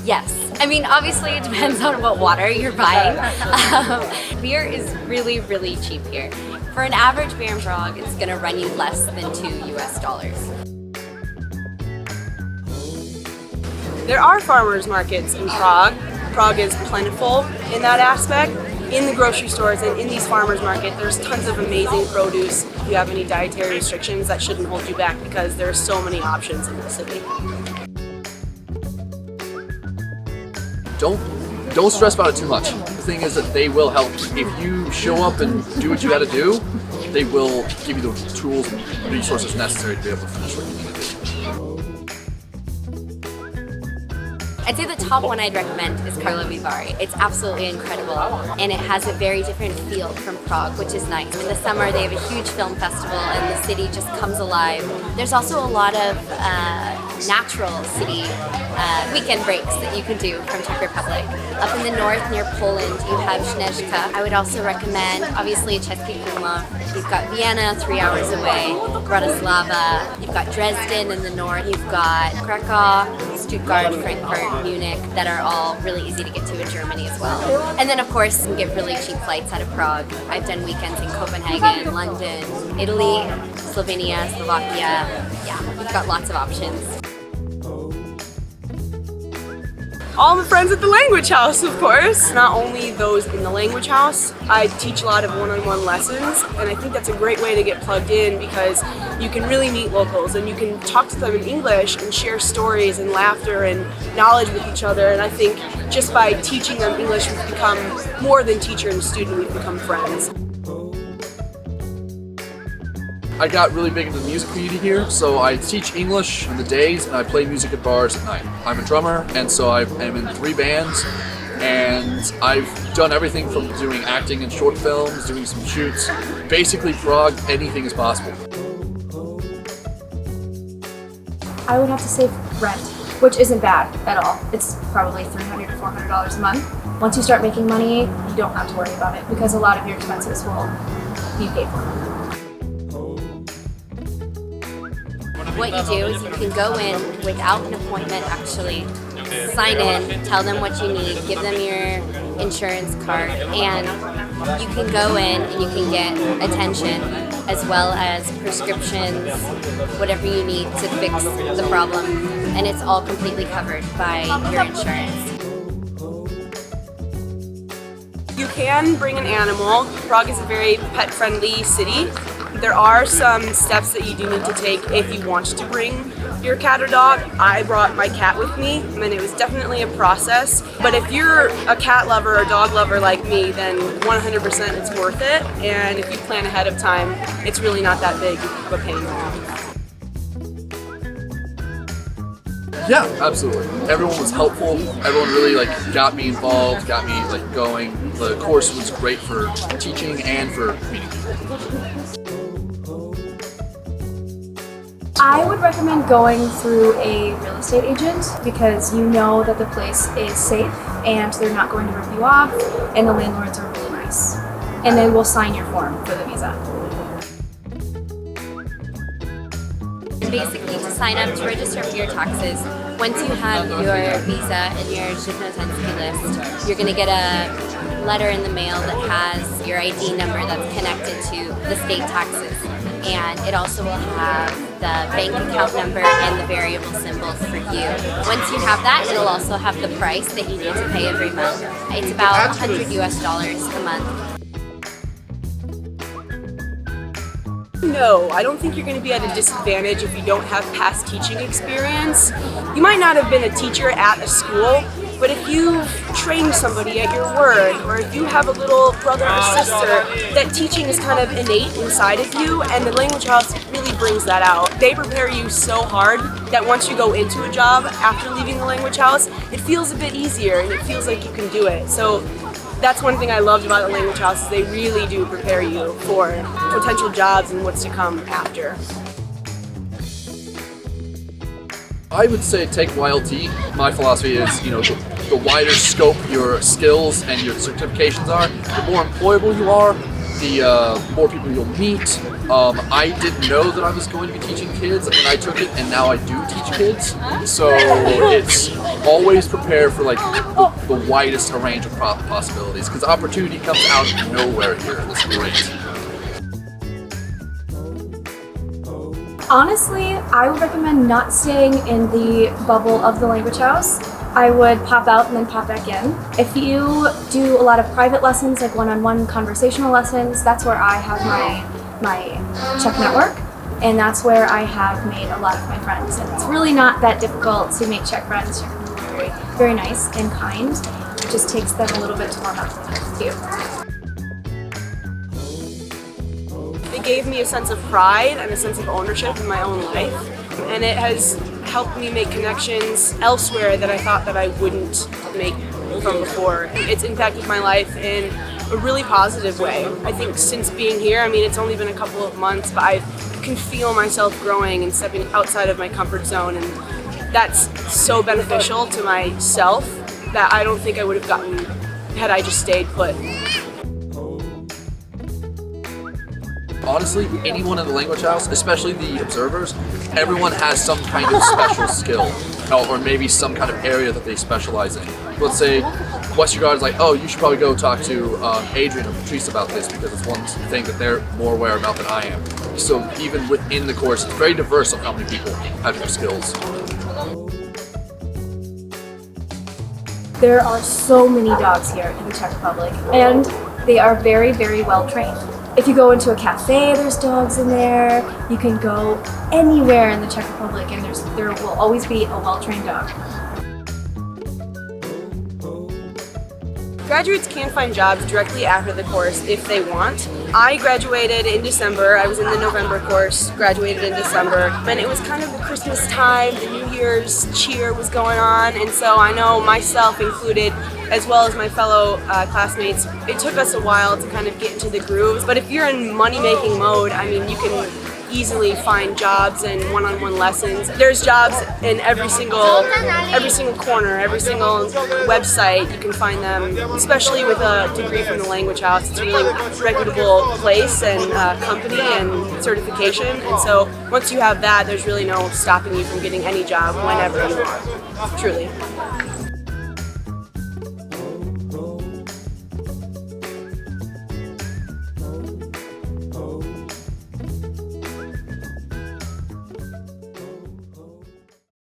Yes. I mean, obviously it depends on what water you're buying. Beer is really, really cheap here. For an average beer in Prague, it's gonna run you less than $2. There are farmers markets in Prague. Prague is plentiful in that aspect. In the grocery stores and in these farmers market, there's tons of amazing produce. If you have any dietary restrictions, that shouldn't hold you back because there are so many options in the city. Don't stress about it too much. The thing is that they will help. If you show up and do what you got to do, they will give you the tools and resources necessary to be able to finish what you need to do. I'd say the top one I'd recommend is Karlovy Vary. It's absolutely incredible, and it has a very different feel from Prague, which is nice. In the summer, they have a huge film festival, and the city just comes alive. There's also a lot of natural city weekend breaks that you can do from Czech Republic. Up in the north, near Poland, you have Snežka. I would also recommend, obviously, Český Krumlov. You've got Vienna, 3 hours away, Bratislava. You've got Dresden in the north. You've got Krakow, Stuttgart, Frankfurt, Munich, that are all really easy to get to in Germany as well. And then of course you can get really cheap flights out of Prague. I've done weekends in Copenhagen, London, Italy, Slovenia, Slovakia. Yeah, we've got lots of options. All my friends at the Language House, of course. Not only those in the Language House, I teach a lot of one-on-one lessons, and I think that's a great way to get plugged in because you can really meet locals and you can talk to them in English and share stories and laughter and knowledge with each other. And I think just by teaching them English, we've become more than teacher and student, we've become friends. I got really big into the music community here, so I teach English in the days and I play music at bars at night. I'm a drummer, and so I am in 3 bands, and I've done everything from doing acting in short films, doing some shoots. Basically, Prague, anything is possible. I would have to say rent, which isn't bad at all. It's probably $300 to $400 a month. Once you start making money, you don't have to worry about it because a lot of your expenses will be paid for. What you do is you can go in without an appointment actually, sign in, tell them what you need, give them your insurance card, and you can go in and you can get attention as well as prescriptions, whatever you need to fix the problem, and it's all completely covered by your insurance. You can bring an animal. Prague is a very pet-friendly city. There are some steps that you do need to take if you want to bring your cat or dog. I brought my cat with me, and it was definitely a process. But if you're a cat lover or dog lover like me, then 100% it's worth it. And if you plan ahead of time, it's really not that big of a pain. Yeah, absolutely. Everyone was helpful. Everyone really got me involved, got me going. The course was great for teaching and for meeting people. I would recommend going through a real estate agent because you know that the place is safe and they're not going to rip you off, and the landlords are really nice. And they will sign your form for the visa. Basically, to sign up to register for your taxes, once you have your visa and your Živnostenský list, you're going to get a letter in the mail that has your ID number that's connected to the state taxes. And it also will have the bank account number and the variable symbols for you. Once you have that, it'll also have the price that you need to pay every month. It's about $100 a month. No, I don't think you're going to be at a disadvantage if you don't have past teaching experience. You might not have been a teacher at a school, but if you've trained somebody at your word, or if you have a little brother or sister, that teaching is kind of innate inside of you, and the Language House really brings that out. They prepare you so hard that once you go into a job after leaving the Language House, it feels a bit easier and it feels like you can do it. So that's one thing I loved about the Language House, is they really do prepare you for potential jobs and what's to come after. I would say take YLT. My philosophy is, the wider scope your skills and your certifications are, the more employable you are, the more people you'll meet. I didn't know that I was going to be teaching kids when I took it, and now I do teach kids. So it's always prepare for like the widest range of possibilities, because opportunity comes out of nowhere here. It's great. Honestly, I would recommend not staying in the bubble of the language house. I would pop out and then pop back in. If you do a lot of private lessons, like one-on-one conversational lessons, that's where I have my Czech network, and that's where I have made a lot of my friends. And it's really not that difficult to make Czech friends. Czech people are very, very nice and kind. It just takes them a little bit to warm up to you. It gave me a sense of pride and a sense of ownership in my own life, and it has helped me make connections elsewhere that I thought that I wouldn't make from before. It's impacted my life in a really positive way. I think since being here, I mean, it's only been a couple of months, but I can feel myself growing and stepping outside of my comfort zone, and that's so beneficial to myself that I don't think I would have gotten had I just stayed put. Honestly, anyone in the language house, especially the observers, everyone has some kind of special skill, or maybe some kind of area that they specialize in. Let's say Westergaard is like, oh, you should probably go talk to Adrian or Patrice about this, because it's one thing that they're more aware about than I am. So even within the course, it's very diverse of how many people have different skills. There are so many dogs here in the Czech Republic, and they are very, very well trained. If you go into a cafe, there's dogs in there. You can go anywhere in the Czech Republic, and there will always be a well-trained dog. Graduates can find jobs directly after the course if they want. I graduated in December. I was in the November course, graduated in December, and it was kind of the Christmas time, the New Year's cheer was going on, and so I know myself included, as well as my fellow classmates, it took us a while to kind of get into the grooves. But if you're in money-making mode, I mean, you can easily find jobs and one-on-one lessons. There's jobs in every single corner, every single website. You can find them, especially with a degree from the language house. It's a really reputable place and company and certification. And so once you have that, there's really no stopping you from getting any job whenever you want, truly.